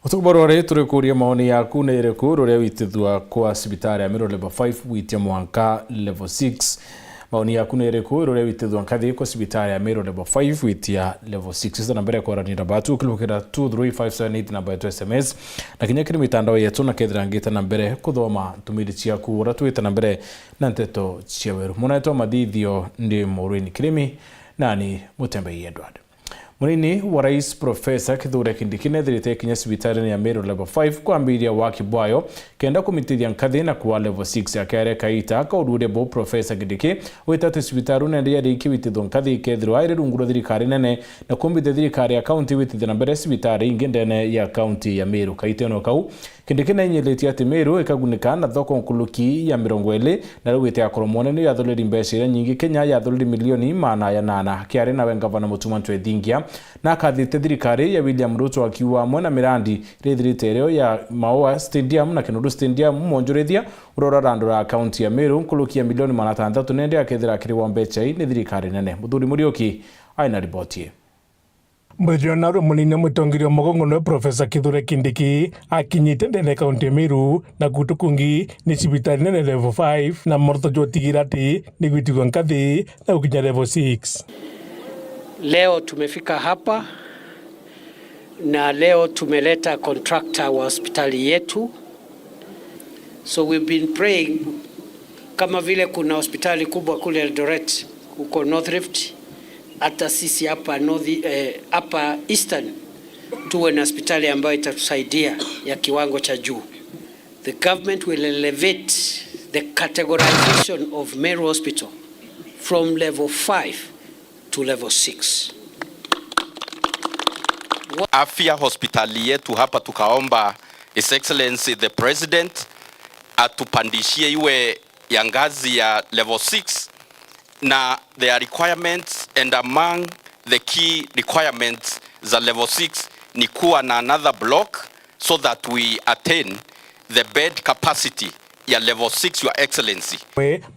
Utukubarore turekuria maoni yaku na ireku ruria witithwa kwa sibitari ya Meru level 5 witia mwanka level 6. Maoni yaku na ireku ruria witithwa nkathi kwa sibitari ya Meru level 5 witia level 6. Sasa nambere kwa rani nabatu kilokera 23578 namba yetu SMS. Na kinya kiri mitandao yetu na kethira ngita nambere kuthoma tumiri ciaku ura twita nambere na nteto cia weru. Munaitwa Mathithio ndi Maureen Kirimi nani Mutembei Edward. Munini wa Rais Profesa Kithure Kindiki nethirite kinya sibitari ya Meru level 5 kwambiria waki bwayo kenda kumitithia nkathi na kwa level 6 ya kere kaita kaudure bo Profesa Kindiki witatu sibitaru nende ya riki witithwa nkathi kethirwa ire runguro thirikari nene na kumbithia thirikari ya county witithia na mbere sibitari ingi ndene ya county ya Meru kaita no kau Kindiki na nyeletia ati Meru ikagunika na thoko nkuluki ya 20 na rwite ya koromone ni yathuliri mbecira nyingi Kenya yathuliri milioni mana ya nana kiari na gavana Mutuma Ntwethingia na kathite thirikari ya William Ruto akiwa mwena mirandi rethirite reo ya Maua Stadium na Kinundu Stadium monjorethia urora randura county ya Meru nkuluki ya milioni 600 nende akethira kiriwa mbechai ni thirikari nene. Muthuri Murioki aina ripoti. Mujionaro munine mutongirio mugongono Profesa Kithure Kindiki akinyite ndene kaunti Meru na gutukungi ni sibitari nene level 5 na morto jotigirati ni gwitigwa nkathi na ukinya level 6. Leo tumefika hapa na leo tumeleta contractor wa hospitali yetu. So we've been praying kama vile kuna hospitali kubwa kule Eldoret huko North Rift, hata sisi hapa hapa Eastern tuwe na hospitali ambayo itatusaidia ya kiwango cha juu. The government will elevate the categorization of Meru Hospital from level 5 to level 6. Afya hospitali yetu hapa tukaomba His Excellency the President atupandishie iwe ya ngazi ya level 6 na their requirements, and among the key requirements za level 6 ni kuwa na another block so that we attain the bed capacity ya level 6, Your Excellency.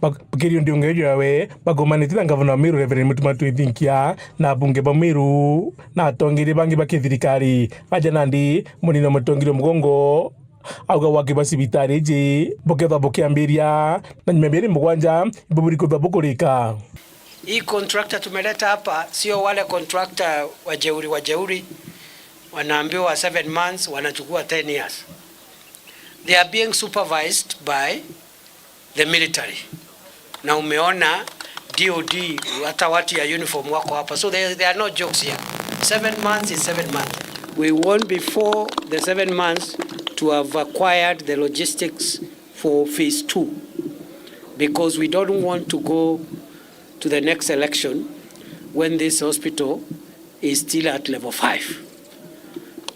Bakirio ndiongejo we bagomaniti na gavana Meru Reverend Mutuma Ntwethingia na bunge ba Meru na atongiri bangi bakithirikari bajanandi munino mutongirio mugongo auga waki basibitari je boketha bokiambiria na nyembere mugwanja ibuburi kuthabukurika. Hii contractor tumeleta hapa sio wale contractor wajeuri wanaambiwa 7 months wanachukua 10 years. They are being supervised by the military. Na umeona DOD hata watu ya uniform wako hapa. So there are no jokes here. 7 months is 7 months. We want before the 7 months to have acquired the logistics for phase 2, because we don't want to go to the next election when this hospital is still at level 5.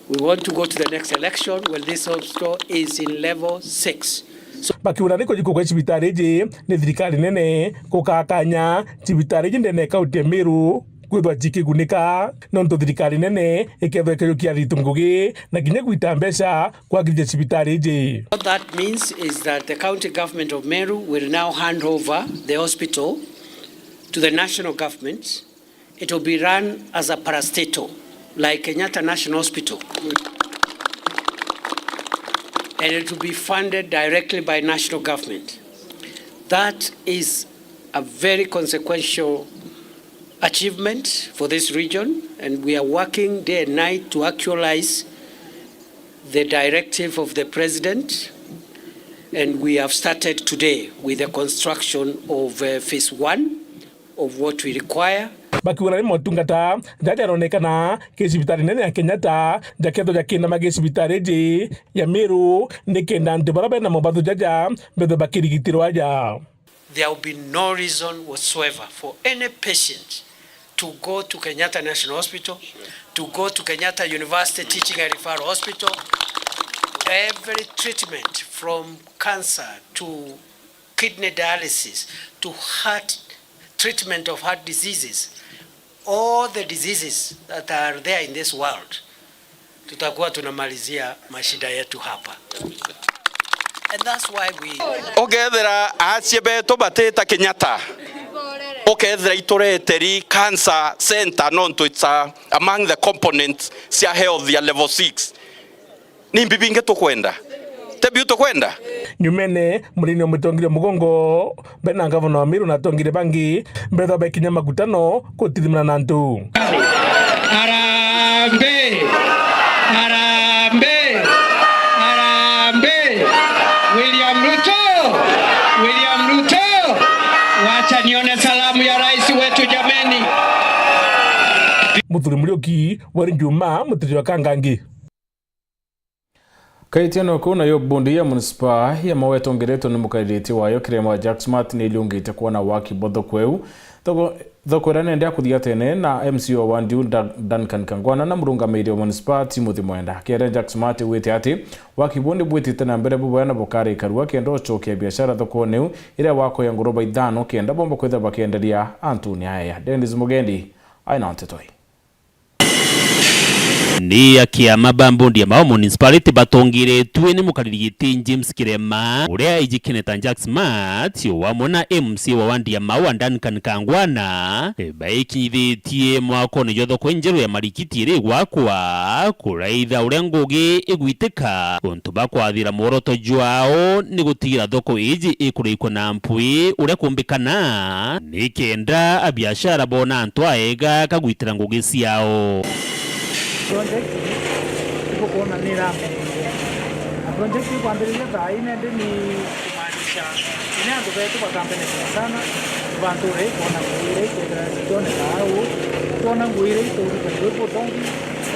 We want to go to the next election when this hospital is in level 6. So bakiura riko jiko kwa sibitari je ni thirikari nene kukakanya sibitari je ndene kaunti Meru kwithwa jikigunika nonto thirikari nene ikethwe kia ritungugi na kinya gwita mbeca kwa girije sibitari je. What that means is that the county government of Meru will now hand over the hospital to the national government. It will be run as a parastatal like Kenyatta National Hospital, and it will be funded directly by national government. That is a very consequential achievement for this region, and we are working day and night to actualize the directive of the president, and we have started today with the construction of phase 1 of what we require. Bakiura ni motungata jajaronekana kisibitari nene ya Kenyatta jaketo jakina magisibitari je ya Meru nikenda ndibarabe na mobadu jaja bedo bakirigitiro aja. There will be no reason whatsoever for any patient to go to Kenyatta National Hospital, to go to Kenyatta University Teaching and Referral Hospital. Every treatment from cancer to kidney dialysis to treatment of heart diseases, all the diseases that are there in this world, tutakuwa tunamalizia mashida yetu hapa. And that's why we Ogethera acie beto bateta Kenyatta okethera itoreteri cancer center nonto it's among the components cia health ya level 6 ni mbibinge tukwenda tebi tukwenda nyumene mulini omutongire mugongo bena ngavana wa Meru na tongire bangi mbetho bekinya magutano kutirimana na ntu Arambe Arambe Arambe William Ruto wacha nione salamu ya rais wetu jameni. Muthuri Muriuki wari Juma mutiri wa Kangangi kaitiano kuna yo bundi ya municipal ya maweto ngereto ni mukairiti wayo kirema Jack Smart ni ilungite kuona waki bodho kweu thoko rane ndia kuthia tene na MCO wa Ndiu Duncan Kangwana na murungamiri wa municipal Timothy Mwenda kere Jack Smart wite ati waki bundi bwitite na mbere bubana bukari karua kendo choke biashara thoko neu ire wako ya ngoroba ithano kenda bomba kwetha bakenderia Antoni haya Dennis Mugendi aina ntetoi ni akiama bambundi ya mao municipality batongire tuwe ni mukaririgiti James Kirema urea ijikineta Jack Smart wamona MC wa wandi ya mao Duncan Kangwana baikinyithitie mwako ni yotho kwenjeru ya marikiti iri gwakwa kuraitha urea ngugi igwitika untu bakwathira muoroto jwao ni gutigira thoko iji ikuraikwa na mpui urea kumbikana ni kenda biashara bona antu aega kagwitira ngugi ciao project iko kuona ni rame na project iko kuandilia zaine ni kumaanisha ina ndo wetu kwa kampeni sana vantu re kuona nguire kwa zone au kuona nguire to kwa potongi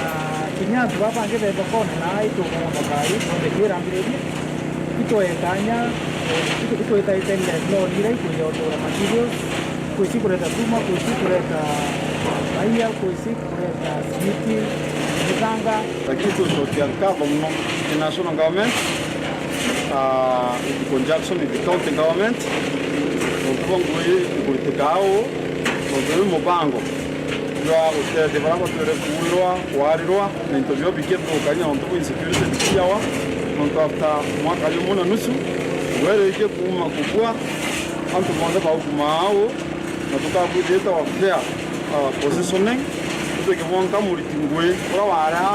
na kinya baba ngebe bakona na ito kwa makai ndio kira mbili ito etanya ito itaitenda no dire kwa yoto materials kuisi kuleta tuma kuisi kuleta aia kuisi kuleta simiti Muganga lakini tunakianka mno national government in conjunction with the county government ngongwe kulitekao ngongwe mubango lwa utete barabo tere kulwa warirwa na interview biketo kanya onto insecurity bikiawa onto after mwaka yomona nusu wele ike kuma kubwa antu mwanda ba kumao na tukabudeta wa fair positioning tuke mwanga muritingwe ora wara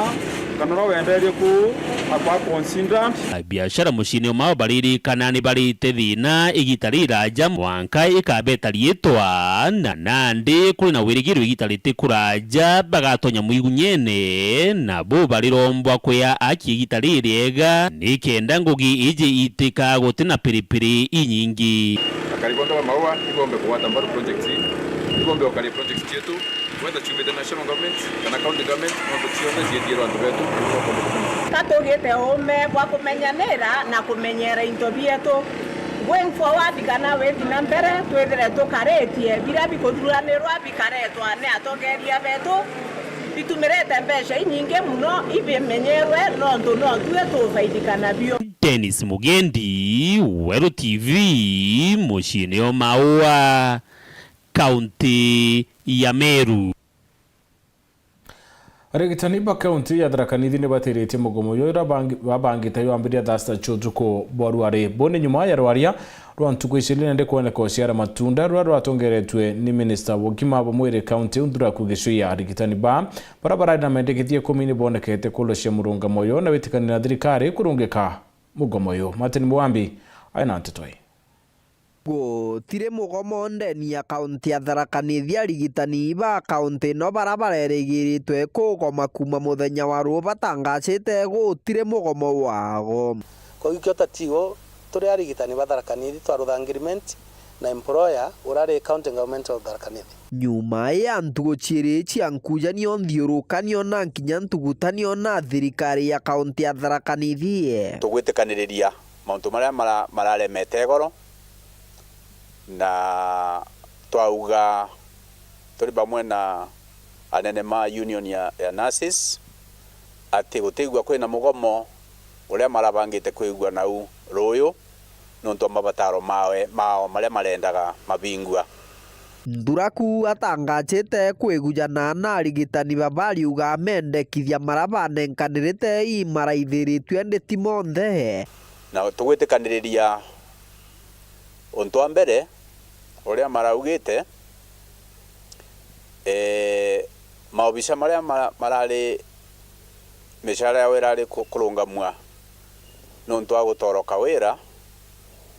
kana wenderie ku akwa considerant biashara mushini mao bariri kanani bari tethina igitarira ja mwanka ikabeta rietwa na nandi kuri na wirigiro igitarite kuraja bagatonya muigunyene na bo barirombwa kya aki igitaririega nikenda ngugi ije itika gotina piripiri inyingi akaribondo wa maua igombe kuwata mbaru project igombe okali project yetu whether to the national government kana county government no tucione ziethiro andu betu katugite ume kwa kumenyanira na kumenyera into bietu going forward kana wethi na mbere twethire tukaretie bira bikuthuranirwa bikaretwa ne atogeria betu bitumirete mbeca inyinge muno ibimenyerwe no tuwe tufaidikana bio. Dennis Mugendi, Weru TV, mushini o maua kaunti ya Meru. Arigitani ba kaunti ya Tharaka Nithi ni batirite mugomo yoira babangite yo ambiria thasta chutuko borware bone nyuma ya rwaria rwantuko ishilina nde kuoneka ociara matunda rwatongeretwe ni minister wogima bamwire kaunti undura kugishuya arigitani ba barabara na mendekithie komini bonekete kuloshia murunga moyo na witikani na thirikari kurungika mugomo yo Martin Mwambi aina ntetoi tire mugomo ndeni ya kaunti ya Tharaka Nithi arigitani ba kaunti no barabaregiritwe kugoma kuma muthenya wa ruo batangacite gutire mugomo wago ko ikiota tigo turi arigitani ba Tharaka Nithi twaru agreement na employer urare county government of Tharaka Nithi nyuma ya ntuguchiri cia nkujanio nthiurukanio na nkinya ntugutanio na thirikari ya kaunti ya Tharaka Nithi tugwitikaniria mauntu maria mararemete goro na twauga turi bamwe na anene ma union ya nurses ati gutigwa kwina mugomo uria marabangite kwigwa nau ruyu nonto mabataro mao maria marendaga mabingwa Nduraku atangachite kwigujana na arigitani babariuga mendekithia marabanenkanirite i maraithiritwe ndi timonthe na tugwitikaniriria untu wa mbere uria maraugite maobisha maria marari mishara ya wera ari kurungamwa nontu wa gutoroka wera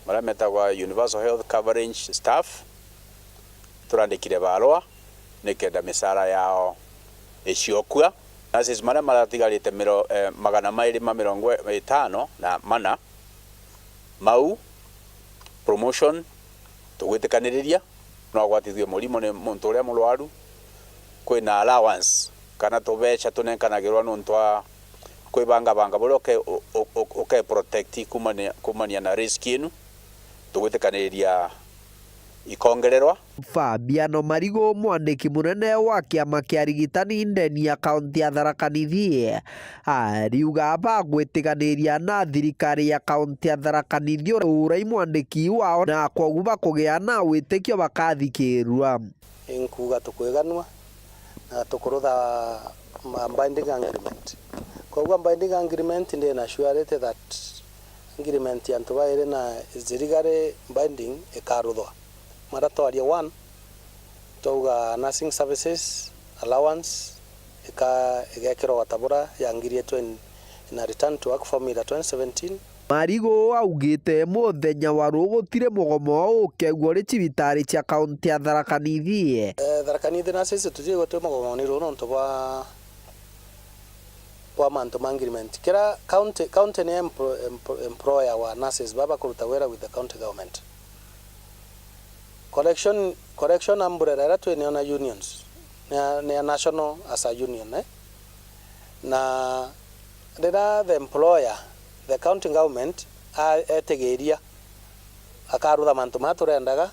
mara metagwa universal health coverage staff turandikire barua nikenda mishara yao iciokua nurses mara maratigarite 250 na mana mau promotion tugwitikaniria no gwatithio murimo ni muntu uria mulwaru kwina allowance kana tubecha tunenkanagirwa nontu wa kwibanga banga buri okay protect kumania na risk inu tugwitikaniria ikongererwa. Fabiano Marigo mwandiki munene wa kiama kia arigitani ndeni ya kaunti ya Tharaka Nithi ariuga bagwitiganiria na thirikari ya kaunti ya Tharaka Nithi urai mwandiki wao na koguo bakugia na witikio bakathikirwa inkuga tukwiganwa na tukurutha binding agreement koguo binding agreement ndi na surety that agreement ya ntubaire na zirigare binding ikaruthwa maratwaria 1 tuga nursing services allowance igekirwa watabura yangirie na return to work formula 2017. Marigo augite muthenya wa rugutire mugomo ukegwo ri cibitari cia kaunti ya Tharaka Nithi. Tharaka Nithi na sisi tujie gutwe mugomo ni runo ntwa kwa manto agreement kira county ni employer wa nurses baba kuruta wera with the county government. Correction umbrella ratu ni ona unions ni national as a union na the employer the county government etegeria akarutha mantu maturendaga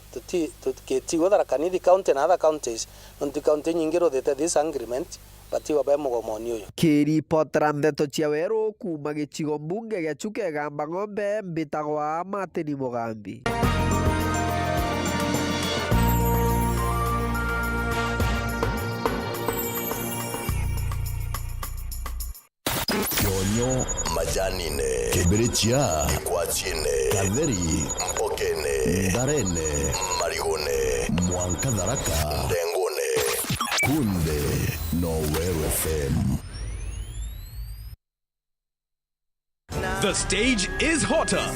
tukitigo Tharaka Nithi county na other counties nontu county nyingi ruthite this agreement batiwa ba mugomoni uyu kiripotera ndeto cia weru kuma gicigo mbunge gia Chuka Gamba Ng'ombe mbitagwa Martin Mugambi. Kionyo majanine kibiritia kwachine kadheri mpokene ndarene marigone mwanka Tharaka ndengone kunde no wewe FM. The stage is hotter.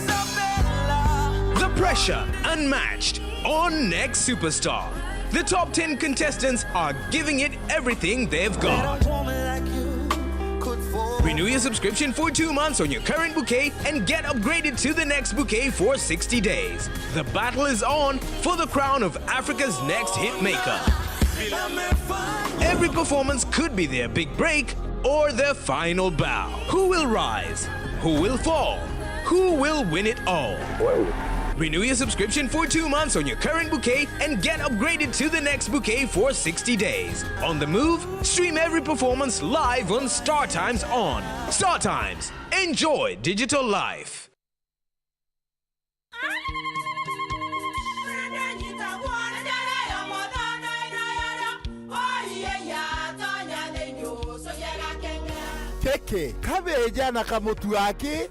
The pressure unmatched on Next Superstar. The top 10 contestants are giving it everything they've got. Renew your subscription for 2 months on your current bouquet and get upgraded to the next bouquet for 60 days. The battle is on for the crown of Africa's next hit maker. Every performance could be their big break or their final bow. Who will rise? Who will fall? Who will win it all? Renew your subscription for 2 months on your current bouquet and get upgraded to the next bouquet for 60 days. On the move, stream every performance live on Star Times on. Star Times. Enjoy digital life. Keke kabeja na kamutu yake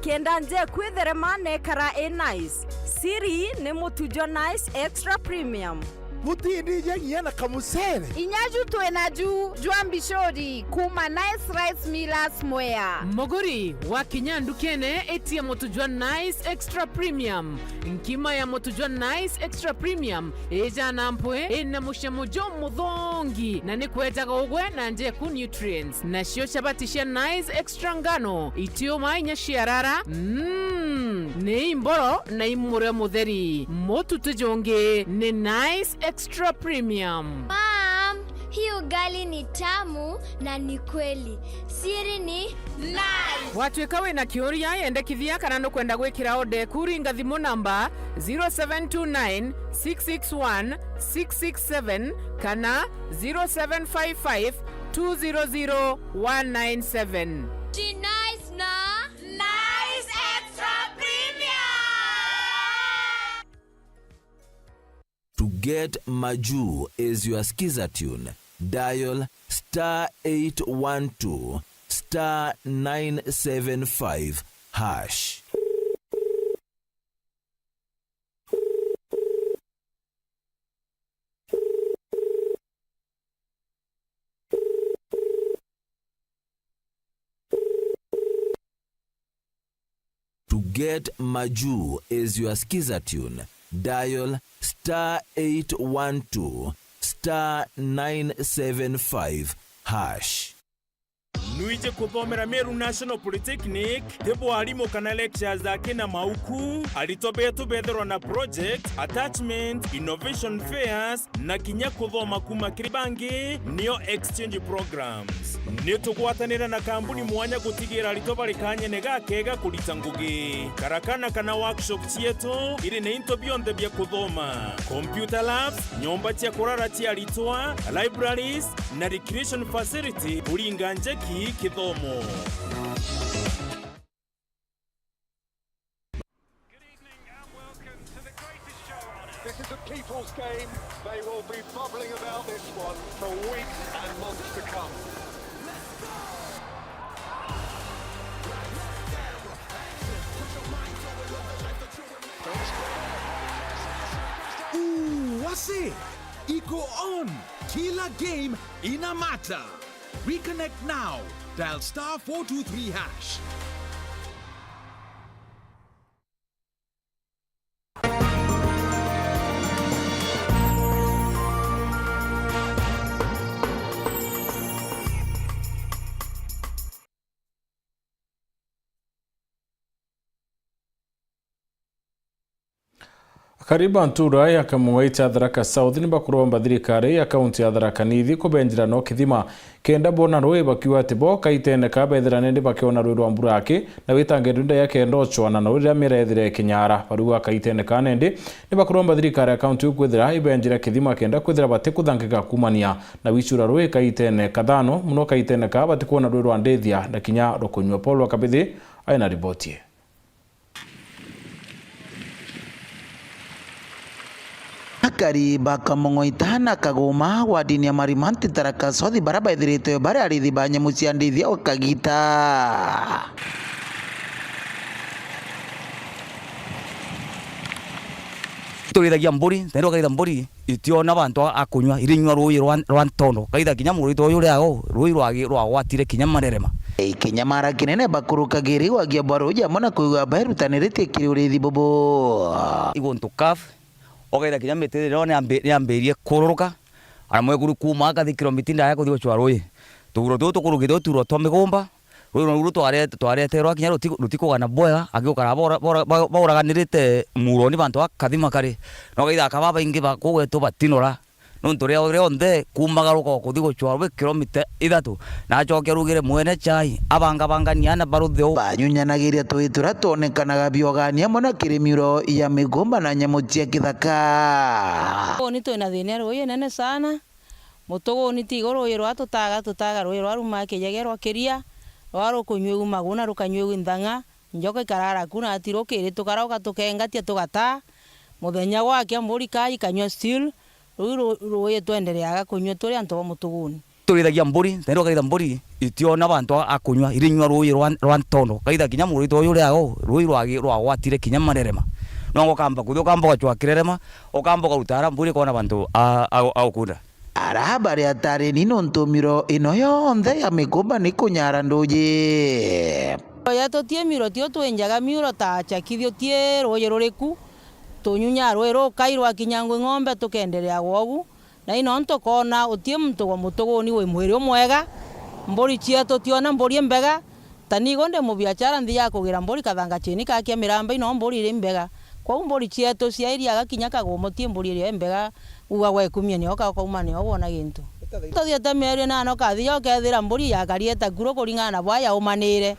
kenda nje kwitherema nekara nice siri ni mutujo nice extra premium mutindi nyenye na kamusere inyaju twenaju jwambishori kuma nice rice millers mwea mogori wa kinyandu kene etia motujwa nice extra premium nkima ya motujwa nice extra premium eja nampwe ena mushamojo muthongi na nikwetaga ugwe na nje ku nutrients na shio chabatisha nice extra ngano itio mainya shiarara ni imboro na imure mutheri motutujonge ni nice extra premium. Mom, hii ugali ni tamu na ni kweli. Siri ni nice. Watuika wina kiuria yendekithia kana no kwenda gwikira ode kuringa thimu namba 0729 661 667 kana 0755 200 197. Ji nice na nice extra premium. To get Maju as your skiza tune, dial *812 *975 #. get Maju as your skiza tune, dial *812 *975 #. Nuije kuthomera Meru National Polytechnic tebo arimo kana lectures zake na mauku alitobetu betherwa na project attachment innovation fairs na kinya kuthoma kuma Kiribangi nio exchange programs nitugwatanira na kampuni mwanya gutigira alitoba rikanye nega kega kulita ngugi karakana kana workshop cieto iri ne into beyond bya kuthoma computer labs nyomba cia kurara cia alitwa libraries na recreation facility uringanje Kithomo. This is a people's game. They will be bubbling about this one for weeks and months to come. Ooh, what's it? Iko on. Kila game ina mata. Reconnect now. Dial *423#. Kariba ntura ya kamuwaita Tharaka South ni bakuromba thirikari ya kaunti ya Tharaka Nithi kubenjira no kithima kenda bona rwe bakiwa ati bo kaitene ka bethira nende bakiona rwe rwa mburaki na witangirinde ya kenda ochwana na rwe mirethire kinyara baruwa kaitene ka nende ni bakuromba thirikari ya kaunti ukwithira ibenjira kithima kenda kwithira bate kuthangika kumania na wicura rwe kaitene kathano muno kaitene ka bate kuona rwe rwa ndethia na kinya rokunywa Paul Wakabithi aina riboti. Kariba kamongoitana kagoma wadini ya Marimanti Tharaka South baraba ithirite bare arithi ba nyamu cia ndithia ukagita turithagia mburi nero kaitha mburi itiona bantu akunywa irinywa rui rwa ntondo kaitha kinya murito uyu riago rui rwa gwatire kinya marerema kinyamara kinene bakurukagiri wagia baruja mona kuigwa barutanirite kiri urithi bobo igonto kaf okaitha kinya mete rero ni ambirie kururuka aramwe guru kuma akathikiro mitinda ya kuthio chwa rui tuguro tukurugitho turo tomigomba rui twarete rwa kinya rutikugana boya agiukara boraganirite muroni bantu akathima kari no kaitha akababa ingi bakugwetu batinora nontoria ore onde kumagaruka kuthio chwa rui kilomita 3 na achoke rugire mwene chai abangania baruthio banyunyanagiria twitura tonekanaga biogania mona kirimiro ya migomba na nyamu cia kithaka oni twina thina rui nene sana mutuguni tigo rui rwa tutaga rui rwa ruma kijegerwa kiria rwa kunywa maguna rukanywa ndanga njoka ikarara kuna atirokire tukarauka tukengatia tugata muthenya gwake mburi kai kanywa steel rui twendereaga kunywa turi antu ba mutuguni turithagia mburi nero kaitha mburi itiona bantu akunywa irinywa rui rwa ntondo kaitha kinya murito uyu riago rui rwa gwatire kinya marerema no kamba kuthio kamba gwachwa kirerema okamba kurutara mburi kona bantu aukunda arabari atari nino ntumiro ino yonthe ya migomba ni kunyara nduji ya totie miro tio twenjaga miro ta chakithio tie rui ruriku tunyunya rui rukairwa kinyangu ng'ombe tukenderea gwogu na ino ntokona utie muntu wa mutuguni we mwiri mwega mburi cieto tiona mburi mbega tanigo nde mu biashara nthi ya kugira mburi kathanga chini kakia miramba ino mburi iri mbega kwa mburi cieto cia iria gakinya kagomotie mburi iri mbega uwa we kumia ni oka kwa umane wona gintu tuthiete meri na no kathio kethira mburi ya karieta kuro kuringana na bwa ya umanire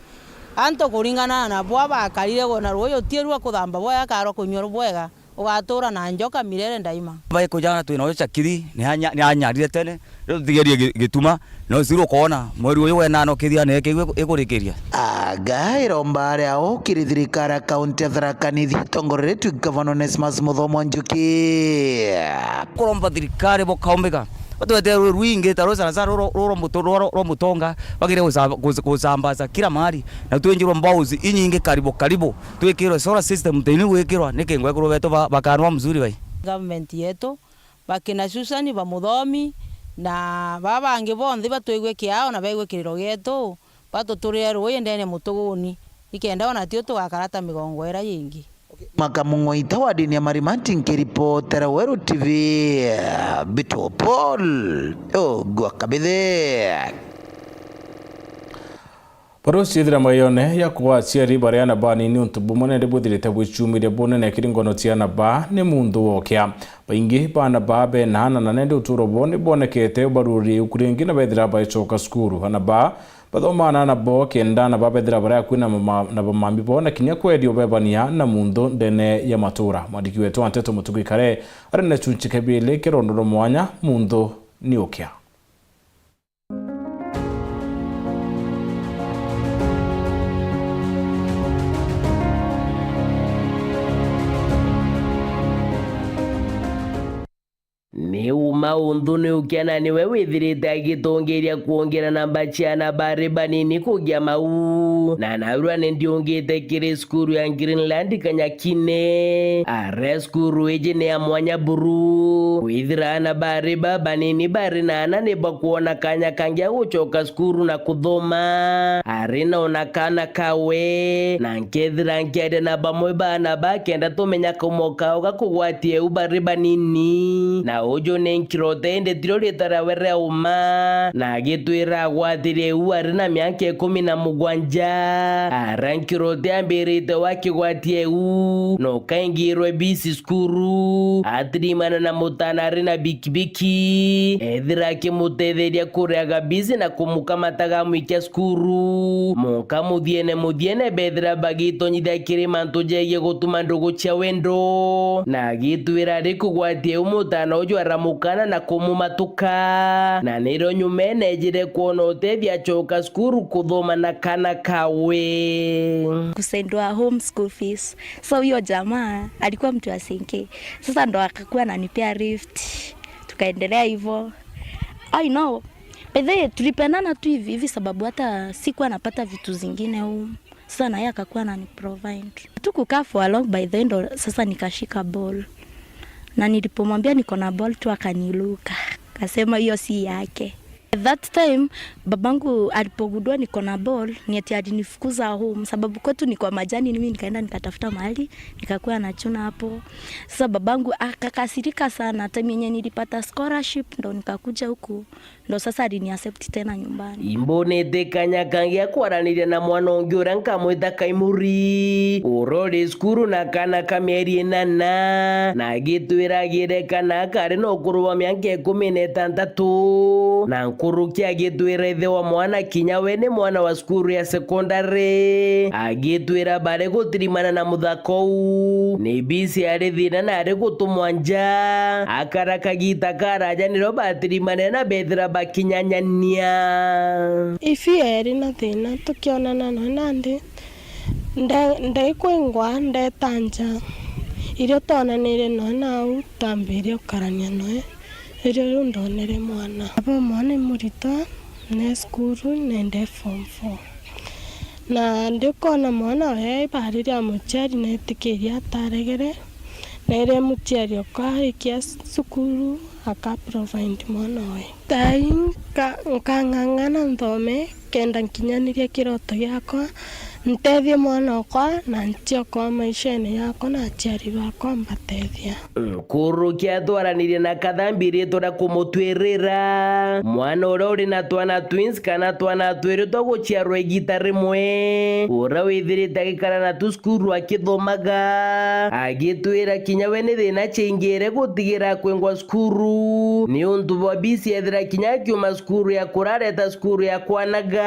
anto kuringana na bwa bakarire gona ruyo tierwa kuthamba bwa ya karo kunywa bwega ugatura na njoka mirere ndaima bai kujana tu ino chakiri ni anyarire tene rero thigerie gituma no zero kona mweri uyu we nano kithia ne ikurikiria agairo mbare ao kirithirikara kaunti ya Tharaka Nithi tongorere tu Governor Onesmus Muthomo Njuki kuromba thirikari bokaombeka watu ruingi taro sana ro mutonga bagire kusambaza kila mahali na tuenjiro mbauzi inyingi karibu tuwekirwe solar system teni wekirwa nikengwe kuro beto bakanwa mzuri bai government yetu bakina Susan ba muthomi na babangi bonthe batwigwe kiao na baigwe kiriro getu batuturire rui ndene mutuguni ikenda ona tio tugakarata migongo era yingi. Makamung'oita wa dini ya Marimanti nkiripotera Weru TV Bito Paul Ogwa Kabithe Parusi ithira mayone ya kuwa ciari bariana bani ni untu bumone ndibuthirite bwicumire bunene kiringono ciana ba ni mundu wokea baingi bana babe nana na nende uturo bone bonekete baruri ukuringi na bethira baicoka skuru hana ba bathomana na bo kenda na babethira baria kwina na bamambi bona kinya kwedio bebania na mundu ndene ya matura mwandiki wetu Anteto Mutugikare ari na chunchike bile kirondoro mwanya mundu ni okea. Ni maundu ni ukiana ni wewe thirite agitongeria kuongera namba ciana bare banini kugia mau na narua ndiongete kiri skuru ya Greenland Kanyakine are skuru eje ne ya mwanya buru withira na bare banini bare nana ne bakuona Kanyakangia gucoka skuru na kuthoma are na onakana kawe na nkethira nkede na bamwe bana bakenda tumenya kumoka ugakugwatie ubare banini na ojo nenkirote ende tirori tarawere uma na gitwira gwatire uari na miaka 17 arankirote ambirite wakigwatie no kaingirwe bisi skuru atrimana na mutana rina bikibiki ethira kimutetheria kuriaga bisi na kumukamataga mwikia skuru muka muthiene bethira bagito nyithia kirimantu jeye gutuma ndugu cia wendo na gitwira rikugwatie umutana ojo aramukana na kumumatuka na niro nyumene jire kuona utethia choka skuru kuthoma na kana kawe kusendwa home school fees. So hiyo jamaa alikuwa mtu wa Senke, sasa ndo akakuwa ananipea rift, tukaendelea hivyo. I know bedhe tulipendana tu hivi sababu hata sikuwa napata vitu zingine huko. Sasa na yeye akakuwa ananiprovide. Tukukaa for a long, by the end sasa nikashika ball. Na nilipomwambia niko na ball tu akaniluka. Akasema hiyo si yake. That time babangu alipogundua niko na ball ni ati alinifukuza home sababu kwetu ni kwa majani, mimi nikaenda nikatafuta mahali nikakuwa nachuna hapo. Sasa babangu akakasirika sana, hata mimi nilipata scholarship ndo nikakuja huku, ndo sasa aliniaccept tena nyumbani. Imbonete Kanyakangia kwaraniria na mwana ungi uria nkamwita Kaimuri urore skuru na kana kameri nana na gitwira girekana kare no kuruwa miaka 16 na kurukia agitwira ithe wa mwana kinya wene mwana wa skuru ya secondary agitwira bare gutirimana na muthako ni bisi ari thina na ari gutumwa nja akaraka gita karaja niro batirimana na bethira bakinyanyania ifi eri na thina tukionana na nandi ndaikwengwa ndetanja irio tonanire no nau tambirie ukarania noe irio ndonere mwana abo mwana murito ne skuru nende form 4 na ndikona mwana we bariria muchari na etikiria taregere na ire muchari okarikia sukuru aka provide mwana we tai nkang'ang'ana nthome kenda nkinyaniria kiroto giakwa ntethie mwana okwa na ntio kwa maishene yako na aciari bakwa mbatethia kurukia twaranirie na kathambiri tora kumutwirira mwana uria uri na twana twins kana twana twiri twaguciarwo igita rimwe uria withirite agikara na tuskuru akithomaga agitwira kinya we ni thina chingire gutigira kwengwa skuru ni undu bwa bisi ethira kinya kiuma skuru ya kurareta skuru ya kwanaga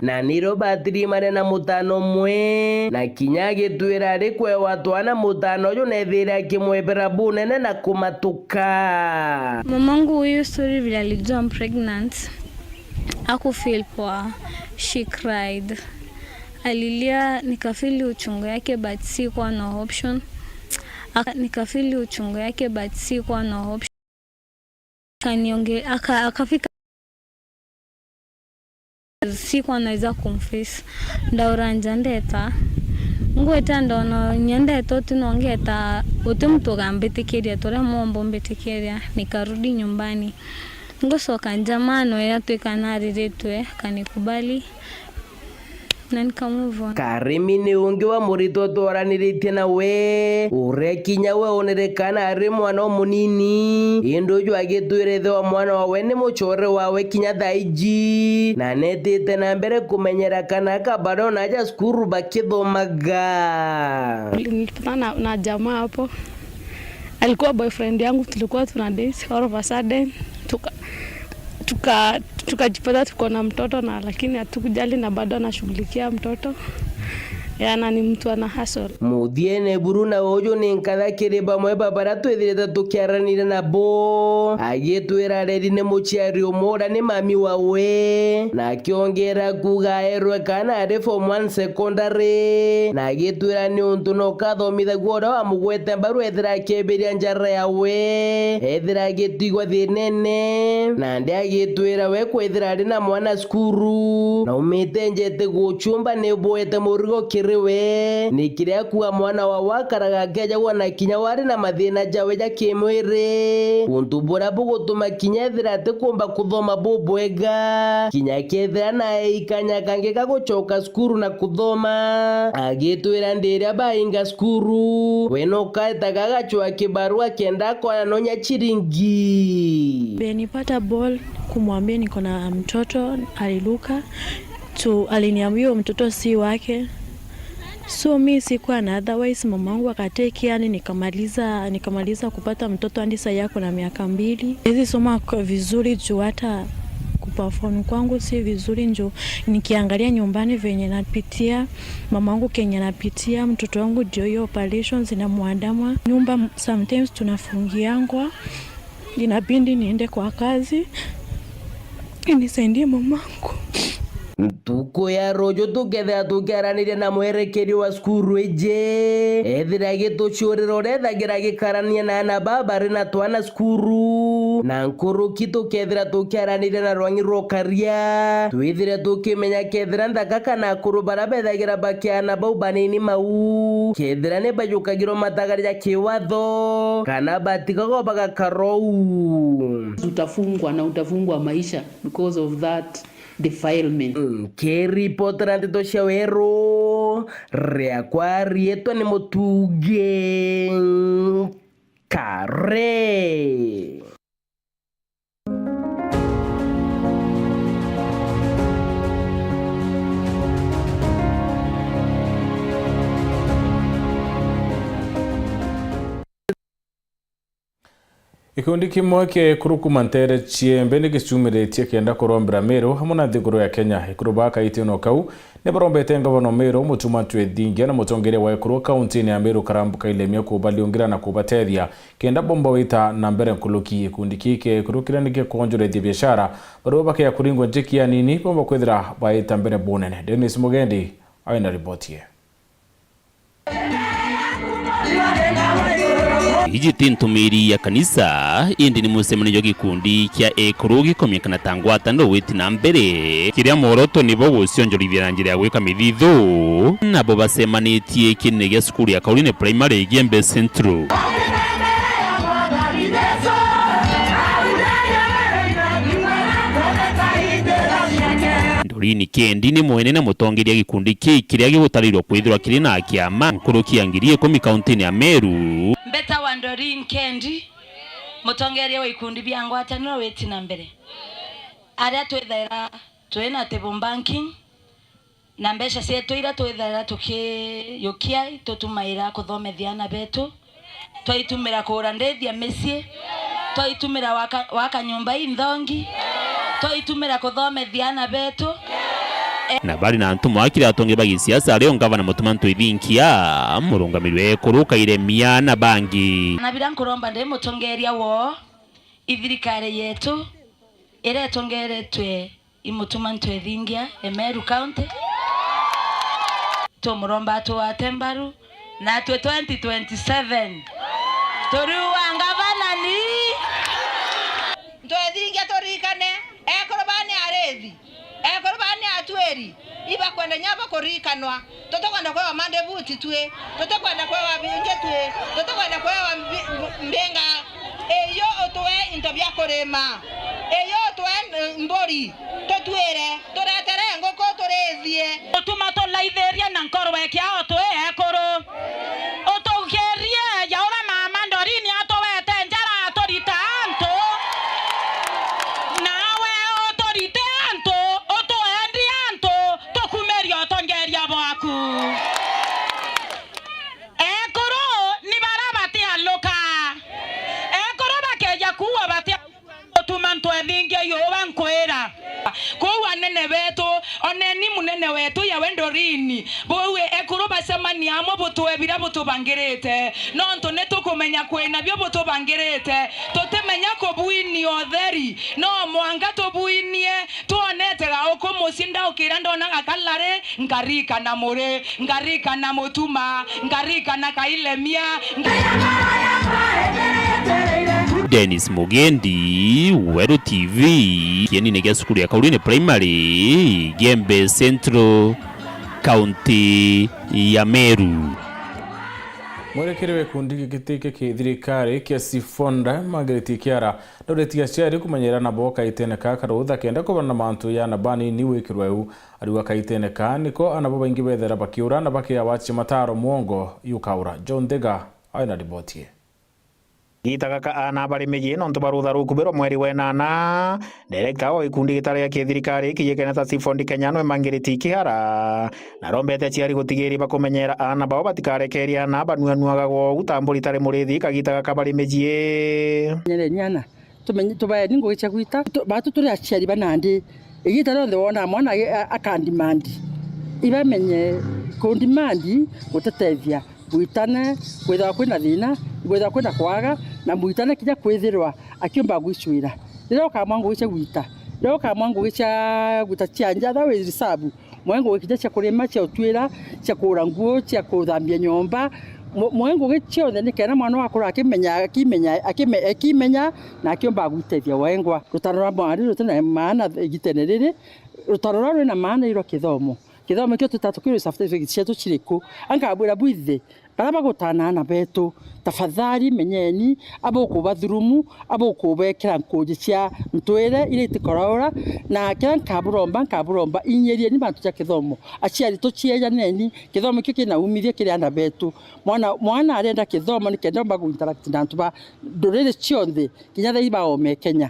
na niro batirimane na mutano mwe na kinya gitwira ari kwewa twana mutano uyu nethira kimwebera bunene na kumatuka. Mamangu huyu story vile alijua I'm pregnant hakufeel poa, she cried, alilia, nikafili uchungu yake but sikuwa no option. Nikafili uchungu yake but sikuwa no option. Akafika sikuwa naweza kumface ndauranja ndeta ngweta ndono nyendeta tunongeta utumtuga mbetikiria tore mombo mbetikiria nikarudi nyumbani ngosoka njamano ya tukanariretwe kanikubali na nikamove on. Karimi ni ungi wa murito twaraniritie na we urekinya we onerekana ari mwana omunini indu ju agitwire wa mwana wawe ni muchore wawe kinya thaiji na netite na mbere kumenyera kana kabado na ja skuru bakithomaga. Nilikutana na jamaa hapo, alikuwa boyfriend yangu, tulikuwa tuna date, all of a sudden tukajipata tuko na mtoto, na lakini hatukujali na bado anashughulikia mtoto. Yana ni mtu ana hustle. Muthiene buruna ojo ni nkatha kiriba mwe babara twithirite tukiaranire na bo agitwira reri ni muciari umura ni mami wawe na kiongera kuga erwe kana ari form 1 secondary na agitwira ni untu no kathomithia guora wa mugwete mbaru ethira keberia njara yawe ethira gitigwa thinene na ndi agitwira we kwithira ari na mwana skuru na umite njete guchumba ni boete murigo we nikiria kuwa mwana wa wakaraga keja wana kinya wari na mathina jawe ja kimwire untubura bugutuma kinya thira te kumba kuthoma bubwega kinya kethira na ikanya kange kagucoka skuru na kuthoma agitwira ndiria bainga skuru weno kaetaga gachwa kibarua kenda kwa nonya chiringi. Benipata ball kumwambia niko na mtoto, aliluka tu, aliniambia mtoto si wake. So mi sikuwa na otherwise, mamangu akateke, yani nikamaliza kupata mtoto hadi sasa yako na miaka 2. Hizi soma vizuri juu hata kuperform kwangu si vizuri, njoo nikiangalia nyumbani venye napitia, mamangu kenye napitia, mtoto wangu ndio hiyo operations na muandama nyumba, sometimes tunafungiangwa, inabidi niende kwa kazi nisaidie mamangu. Tuko ya rojo tuketha tukiaranire na mwerekeri wa skuru eje ethira gituchuriro rethagira gikarania na baba rina twana skuru na nkuru kitukethira tukiaranire na rwangi rokaria twithire tukimenya kethira ndaka kana kuru barabethagira bakiana bau banini mau kethira ne bajukagiro matagaria kiwatho kana batigago bagakarou utafungwa maisha because of that defilement. Keri potrante to shawero reakwari eto ni motuge kare. Ikundi kimwe ke kurukuma ntere chiembe ni gicumiretie kenda kurombera Meru hamwe na thiguru ya Kenya ikuruba kaiti no kau ne barombete ngavana Meru mutuma twethingia na mutongeria wa ikuru kaunti ya Meru karambuka ilemia kubaliongira na kubatethia kenda bomba wita na mbere nkuluki ikundi kike kurukira nike kuonjorethia biashara baroba ke kuringwa njikia nini bomba kwithira baita mbere bonene. Dennis Mugendi aina ripotie. Iji tintumiri ya kanisa indi ni musemani gikundi kia ekuru gikomyekana tangwata no witi na mbere kiria moroto nibo gucionjorithia na njira ya gwika mithithu nabo basemanitie kinene gia skuru ya Kauline Primary Gembe Central. Dorini Kendi ni mwene na mutongeria gikundi kiria gigutarirwo kwithirwa kiri na kiama nkuru kiangirie komi kaunti ya Meru. Mbeta wa Dorini Kendi mutongeria wa ikundi bya ngwataniro weti na mbere aria twithaira twina table banking na mbeca cietu ira twithaira tukiyukia tutumaira kuthomethia na betu twaitumira kura ndethia micie twaitumira waka nyumba inthongi twaitumira kuthomethia na betu na bali na ntumo akira atonge bagi siasa leo ngavana mutumantu ithinkia murungamirwe kuruka iremia na bangi na bila nkuromba ndi mutongeria wo ithirikari yetu ire tongeretwe imutumantu ithingia Meru County tumuromba tu atembaru na 2027 turuwa ngavana ni twethingia turikane ekorobani arethi ekorobani atweri iba kwenda nyaba kurikanwa totokwenda kwa mande buti twe totokwenda kwa binge twe totokwenda kwa mbenga eyo otwe intobya korema eyo otwe mbori totwere toretere ngoko torethie totuma banene betu oneni munene wetu ya wendorini bowe ekuru basemani amo butwebira butubangirite nonto netukumenya kwena byo butubangirite totemenya ko buini otheri no mwanga to buinie tuonetega okumusinda ukira ndona gakalare ngarika na mure ngarika na mutuma ngarika na kailemia Dennis Mugendi, Weru TV, kieni nega skulu ya Kaulini Primary, Gembe Central, County ya Meru. Mwerekerewe kundi gitike kithirikari kia Sifonda Margaret Kiara ndoretia ciari kumanyira na boka iteneka karutha kenda kubana mantu ya nabani ni wikirweu ariwa kaiteneka niko anabo baingi bethera bakiura na bakia wachi mataro muongo yukaura John Dega aina ribotie gitagaka ana bari meji nonto barutha rukubero mweri wenana director wa ikundi gitare ya kithirikari kiyekena ta Sifondi Kenya no Margaret Kiara na rombete ciari gutigiri bakumenyera ana bao batikarekeria na banuanuaga go utamburi tare murithi kagitagaka bari meji nyere nyana tumenye tubaye ningo gicha gwita batu turi aciari banandi igitaro nthe wona mwana akandimandi ibamenye kundimandi gutetethia buitane kwetha kwina thina kwetha kwina kwaga na buitane kija kwethirwa akiomba gwicwira rero kama ngo gicha gwita rero kama ngo gicha gutachanja tha we risabu mwengo gikija cha kurema cha utwira cha kura nguo cha kuthambia nyomba mwengo gicho ne kena mwana wakura akimenya na akiomba gwitethia wengwa rutarora mwari rutana maana gitenerere rutarora rwina maana iro kithomo kio tutatukiro certificate cietu chiriku angabwira bwithe baraba gutana na betu tafadhali menyeni aboko bathurumu aboko bekera nkoje cia ntwere ile itikorora na kira nkaburomba inyerie ni bantu cia kithomo aciari to cieja neni kithomo kiki na umithie kiri anda betu mwana arenda kithomo ni kenda mbagu interact na ntuba dorere cionthe kinya thai ba ome Kenya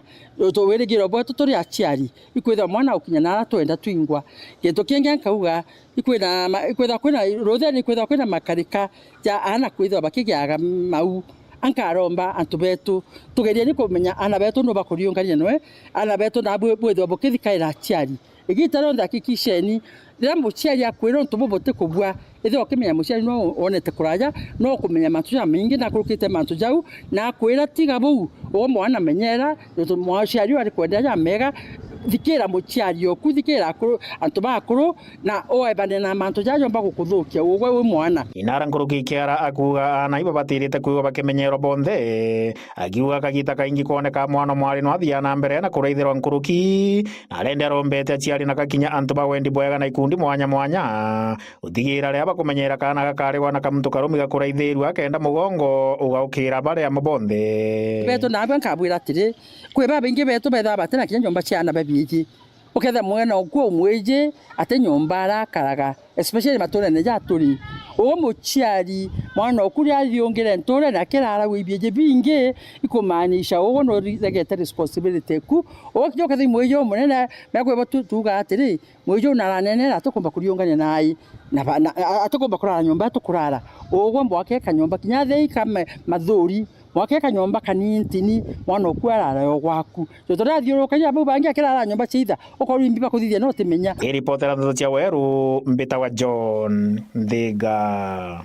to weregiro boto tori aciari ikwitha mwana ukinya na twenda twingwa gito kinge nkauga ikwitha kwina rotheni ikwitha kwina makarika ja ana kwitha bakigiaga mau ankaromba antubetu tugeria ni kumenya ana betu no bakuriungania noe ana betu na bwetho bukithikaira aciari igitaro ndakikisheni rira muciari akwira ntubobote kubua ithe okimenya muciari no onete kuraja no kumenya mantu ya mingi na kurukite mantu jau na akwira tiga buu o mwana menyera to muciari ari kwendera mega thikira muciari oku thikira akuru antu bakuru na oebane na mantu jajo mba gukuthukia ugwe we mwana inara nguruki Kiara akuga ana iba batirite kuiwa bakimenyero bonthe akiuga kagita kaingi kuoneka mwana mwari no athia na mbere na kureithirwa nguruki na arenda rombete aciari na kakinya antu bawendi bwega na ikundi mwanya utigira ria bakumenyera kana gakariwa na kamuntu karumi gakureithirwa kenda mugongo ugaukira bare ya mabonthe beto na banka bwira atiri kweba bingi beto betha batena kinya nyomba ciana babiji uketha mwena okuo mweje ate nyomba arakaraga especially maturene ja turi o muciari mwana okuri ariongere ntore na kirara wibieje bingi ikumanisha ugo no regete responsibility ku o kijoka thi mwejo munene mekweba tuga atiri mwejo naranene atukomba kuriongania nai na atukomba kurara nyomba tukurara ugo mbwake kanyomba kinyathe kama mathuri mwake kanyomba kanintini mwana okwara yo gwaku tutora thiuruka ya bangi akirara nyomba citha ukoru imbiba kuthithia no timenya reporter ndo cia Weru mbita wa John Thiga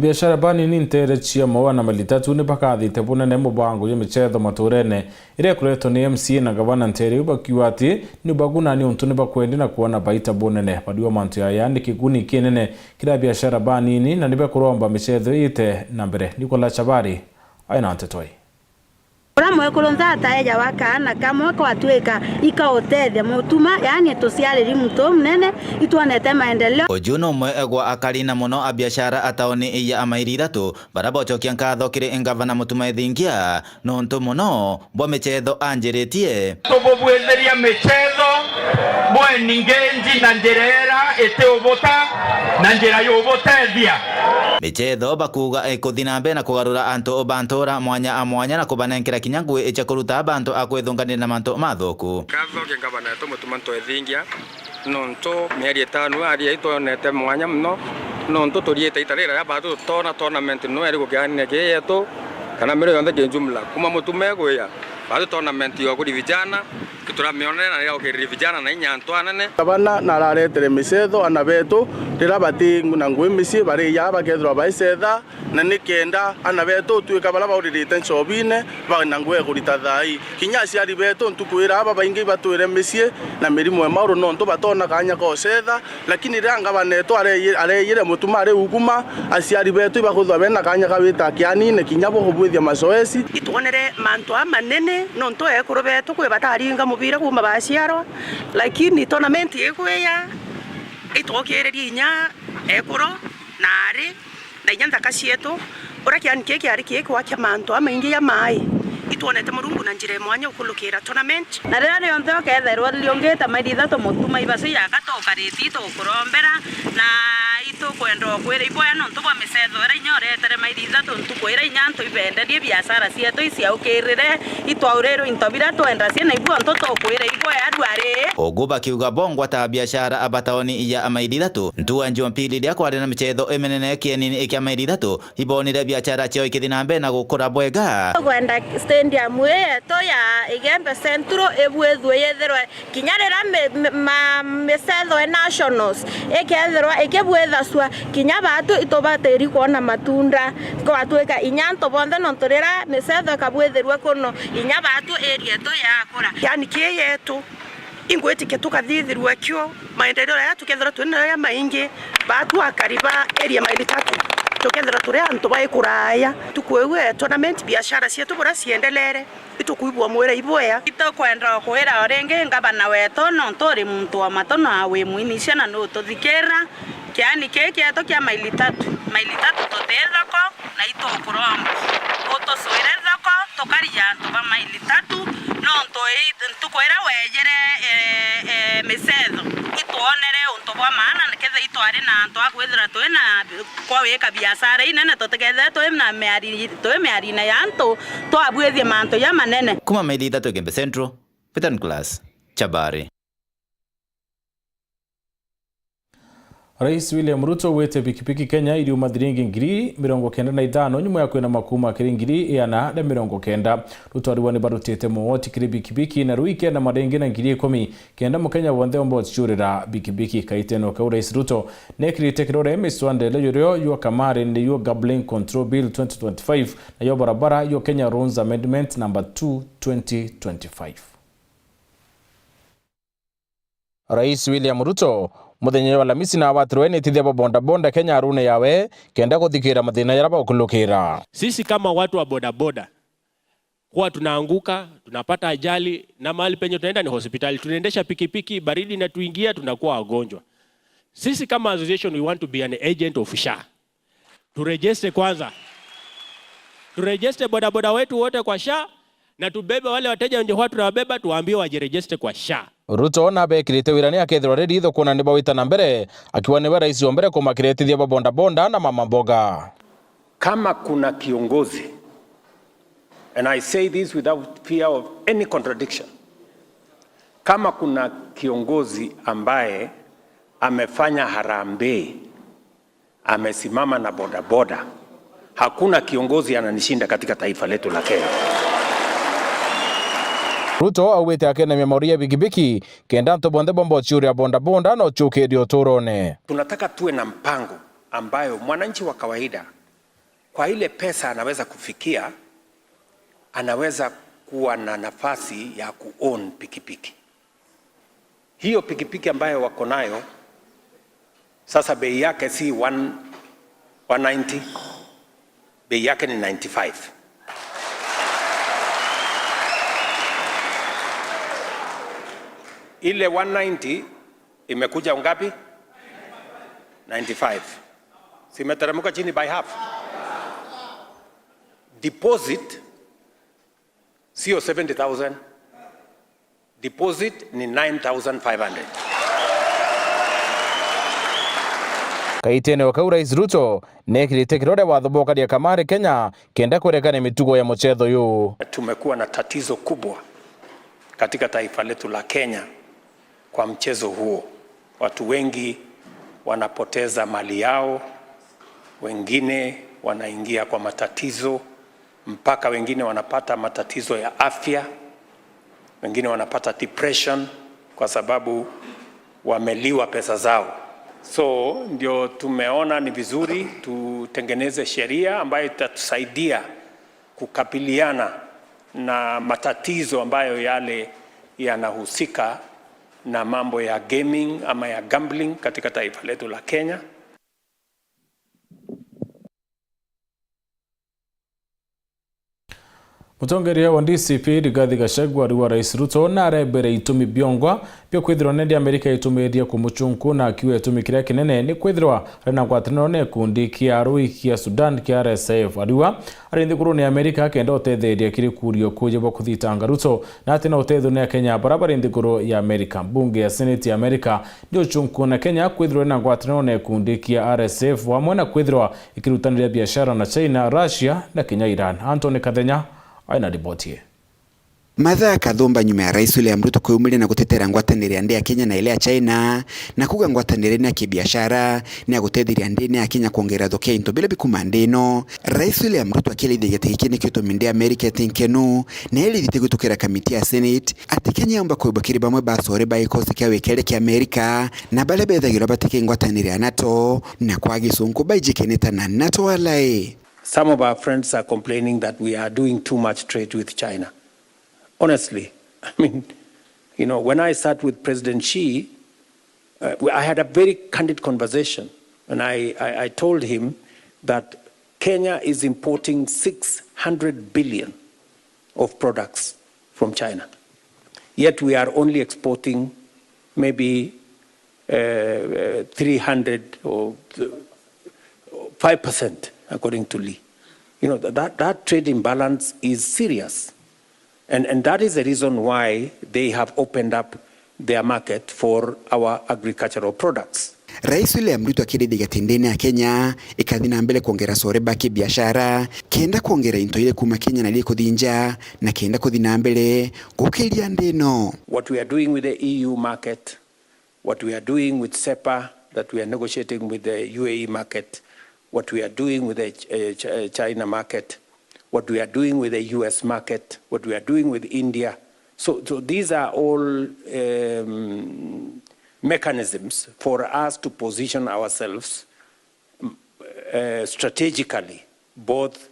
biashara bani ni ntere chia mawana malitatu ni bakathite bunene mubango ya michetho maturene ire kureto ni MC na gavana ntere ubakiwati ni baguna ni untu ni bakwendi na kuona baita bunene badiwa mantu ya yani kiguni kinene kila biashara bani ni na nibe kuromba michetho ite na mbere Nicola Chabari aina antetoi Uramwe kulonzata eja wakana kama wako watueka ikaotethia mutuma yani tusiariri mtu mnene ituonete maendeleo ojuno mwe egwa akalina muno abiashara ataoni iya amairithatu barabo chokia nkatho kiri ngavana mutuma ethingia nonto muno bo mechetho anjiritie tububwetheria mechetho mweni ngenji na njerera ete ubota na njera yubotethia mechetho bakuga ekuthina mbe na kugarura antu obantora mwanya amwanya na kubanenkera kinyangu echa kuruta abantu akwethunganira na mantu mathoku katho ke ngavana mutuma twethingia nonto mieri 5 ari itonete mwanya mno nonto toriete itarira ya batu tona tournament no eri gukiania ke yetu kana mero yonde ke jumla kuma mutume goya bado tournament yo kuri vijana turamionera na okeri vijana na inyanto anene abana nararetere misetho anabeto rira bati na ngwimisi bari ya bagethro baisetha na nikenda anabeto tuika bala bauririte nchobine bana ngwe kurita thai kinyasi ari beto ntukwira aba baingi batwire misie na mirimo emauro nonto batona kanya kosetha lakini ranga baneto areyire mutuma ari uguma asiari beto ibakuthwa bena kanya kabita kiani ne kinyabo kubwithia masoesi itwonere manto amanene nonto ekuru beto kwe bataringa mubira kuma basiaro lakini tournament yekweya itokereria inya ekuru nari na inyanda kasieto ora kiani keke ari keke wakia manto amaingi ya mai itwonete murungu na njire mwanya ukulukira tournament na rero yonthe oketherwo liongeta maitha to mutuma ibase yakatoka ritito kurombera na itukwenda kwira iboya no ntubwa misetho era inyoretere maitha to ntukwira inyanto ibenderie biashara cieto isia ukirire itwaurero intobira twenda ciena ibwa ntoto kwira iboya adware oguba kiuga bongwa ta biashara abataoni ya amaidithatu ntua Jumapili ria kwari na michetho emenene kienini ikia amaidithatu ibonire biashara cio ikithina mbere na gukura bwega kwenda stadium yeto ya Igembe Central ebwethwe yetherwa kinyarira mesetho nationals eketherwa ekebwethaswa kinya batu itobateri kuona matunda kwatweka inyanto bonthe nontorera mesetho kabwetherwa kuno inya batu area to yakora yani kiyetu ingweti ketukathithirwa kyo maendeleo ya tukethera twena ya maingi batu akariba area maili tatu tukethera turi antu baikuraya tukwewe tournament biashara cietu bora ciendelere itukuibwa mwira iboya itokwenda kwira orenge ngabana weto no ntori muntu wa matono awe muinishana no tuthikera kiani keke eto kia maili tatu totethako na itokuromba utosoirethako tokaria antu ba maili tatu no ntukwira wejere mesetho ituonere untu bwa maana nikethe itwari na antu akwithira twina kwa wika biashara inene totekethe twina meari na yantu twabwithie mantu ya manene kuma maili tatu Igembe Central Peter Nicholas Chabari. Rais William Ruto wete pikipiki Kenya ili umadhiringi ngiri 95 nyuma ya kwena makuma kiri ngiri yana na 90. Ruto ariwani barutete muoti kiri pikipiki na ruike na madengi na ngiri 10 kenda mukenya wonde ombo churira pikipiki kaiteno ka Rais Ruto nekiri tekirore miswande le yorio yo kamare ndi yo Gambling Control Bill 2025 na yo barabara yo Kenya Roads Amendment number 2 2025. Rais William Ruto muthenya wa Lamisi na watrweni tithia bonda bonda Kenya arune yawe kenda kuthikira mathina yaraba ukulukira. Sisi kama watu wa boda boda kwa tunaanguka, tunapata ajali na mahali penye tunaenda ni hospitali. Tunaendesha pikipiki baridi na tuingia tunakuwa wagonjwa. Sisi kama association we want to be an agent of SHA. Turejeste kwanza. Turejeste boda boda wetu wote kwa SHA na tubebe wale wateja wenye watu tunawabeba tuwaambie wajirejeste kwa SHA. Ruto na bekirite wirani akethirwa redi tho kuna niba witana mbere akiwa niwe rais wa mbere kumakiretithia bonda bonda na mama mboga. Kama kuna kiongozi, and I say this without fear of any contradiction, kama kuna kiongozi ambaye amefanya harambee, amesimama na boda boda, hakuna kiongozi ananishinda katika taifa letu la Kenya. Ruto awete akena memoria bigibiki kenda ntobonde bombo churi ya bonda bonda no chuke dio turone. Tunataka tuwe na mpango ambayo mwananchi wa kawaida kwa ile pesa anaweza kufikia, anaweza kuwa na nafasi ya ku-own pikipiki. Hiyo pikipiki ambayo wako nayo sasa bei yake si 190, bei yake ni 95. Ile 190 imekuja ngapi? 95. Simeteremka chini by half. Deposit sio 70,000. Deposit ni 9,500. Kaitene wakau Rais Ruto nekirite kirore wathoboka dia kamare Kenya kenda kurekana mitugo ya mchetho yu. Tumekuwa na tatizo kubwa katika taifa letu la Kenya kwa mchezo huo. Watu wengi wanapoteza mali yao, wengine wanaingia kwa matatizo mpaka wengine wanapata matatizo ya afya, wengine wanapata depression kwa sababu wameliwa pesa zao. So ndio tumeona ni vizuri tutengeneze sheria ambayo itatusaidia kukabiliana na matatizo ambayo yale yanahusika na mambo ya gaming ama ya gambling katika taifa letu la Kenya. Mutongeria wa DCP Rigathi Gachagua ariwa Rais Ruto na arebere itumi biongwa pio kwithirwa nende Amerika itumiria kumuchunku na akiwa itumi kiria kinene ni kwithirwa rena gwataniro ne kundi kia arui kia Sudan kia RSF ariwa arindi kuru ni Amerika kenda utetheria kiri kurio kujebo kuthitanga Ruto na atina utetho ni Kenya barabara indi kuru ya Amerika. Bunge ya Senate ya Amerika ndio chunku na Kenya kwithirwa na gwataniro ne kundi kia RSF wamwe na kwithirwa ikirutanira biashara na China, Russia na Kenya, Iran. Anthony Kathenya aina ripoti. Mathaa kathumba nyuma ya Rais William Ruto kuyumĩria na gutetera ngwatanĩro ya Kenya na ile ya China na kuga ngwatanĩro ya kibiashara na gutetheria ndini ya Kenya kuongera thoko into bila bikumandino. Rais William Ruto akĩrĩithia gĩtĩ nĩ kĩtũminde America tinkenu na ĩrĩthite gutukĩra kamiti ya Senate atĩ Kenya yomba kuibakĩra bamwe basore ba ikosi kia wekere kia America na bale bethagĩra batĩke ngwatanĩro ya NATO na kwa gĩcungu baijikeneta na NATO alai. Some of our friends are complaining that we are doing too much trade with China. Honestly, I mean, you know, when I sat with President Xi, I had a very candid conversation, and I told him that Kenya is importing 600 billion of products from China, yet we are only exporting maybe 300 or 5%. According to Lee, you know, that trade imbalance is serious. And that is the reason why they have opened up their market for our agricultural products. Rais William Ruto akĩrĩithia gĩtĩ-inĩ ya Kenya ikathi na mbele kuongera sore baki biashara kenda kuongera into ile kuma Kenya na ile kuthinja na kenda kuthi na mbele gukiria ndino. What we are doing with the EU market, what we are doing with CEPA that we are negotiating with the UAE market, what we are doing with the China market, what we are doing with the US market, what we are doing with India. So these are all mechanisms for us to position ourselves strategically, both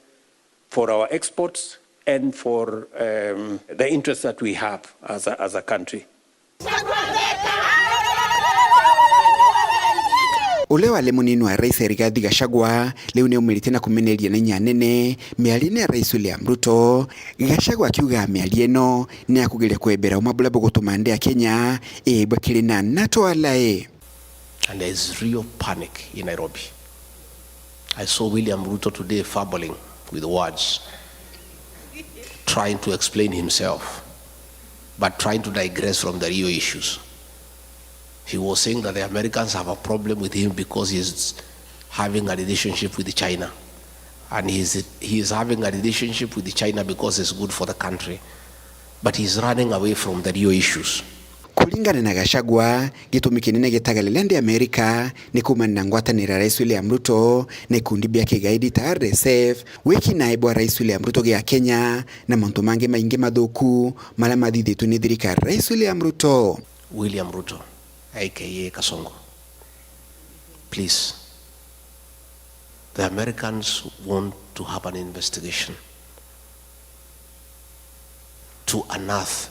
for our exports and for the interests that we have as a country. Ule wale munini wa Rais Rigathi Gachagua leo ni umirite na kumeneria na nyanene mialine ya Rais William Ruto. Gachagua akiuga mialie no ni akugeria kwebera umabula bogotuma nde ya Kenya bakiri na NATO alai. And there is real panic in Nairobi. I saw William Ruto today fumbling with words, trying to explain himself, but trying to digress from the real issues. He was saying that the Americans have a problem with him because he's having a relationship with China. And he is having a relationship with China because it's good for the country. But he's running away from the real issues. Kulingana na Gachagua, gitumi kinene gitagalele ndi Amerika ni kumana ngwatanira Rais William Ruto na ikundi bya kigaidi ta RSF wiki naibu wa Rais William Ruto ya Kenya na mantu mange maingi mathuku mala mathithitu ni thirikari Rais William Ruto. William Ruto aka Kasongo, please, the Americans want to have an investigation to unearth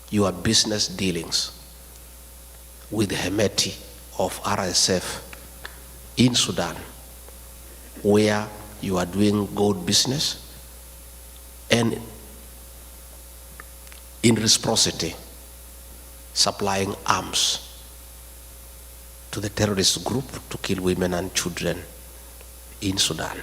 your business dealings with the Hemeti of RSF in Sudan, where you are doing gold business and in reciprocity supplying arms to the terrorist group to kill women and children in Sudan.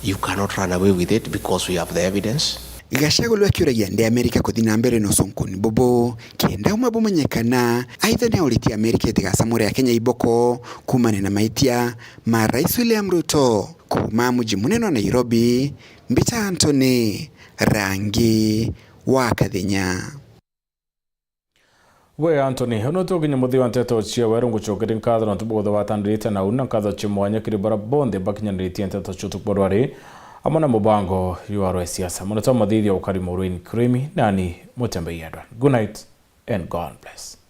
You cannot run away with it because we have the evidence. Gachagua akiuragia ndi Amerika kuthina mbere no sonkoni bobo kenda umabumanyekana aitha ni auriti Amerika itigasamura ya Kenya iboko kumane na maitia ma Rais William Ruto kuma muji munene wa Nairobi. Mbita Anthony Rangi wa Kathenya. we Anthony ono toginya muthi wa nteto cia weru ngucokere nkatho na tubothe watandrite na una nkatho chimwanya kiri bara bonde bakinyaniritie nteto chutukborwari amona mubango yuaro siasa muno to mathithi ukari Maureen Kiremi nani Mutembei Edward. Good night and God bless.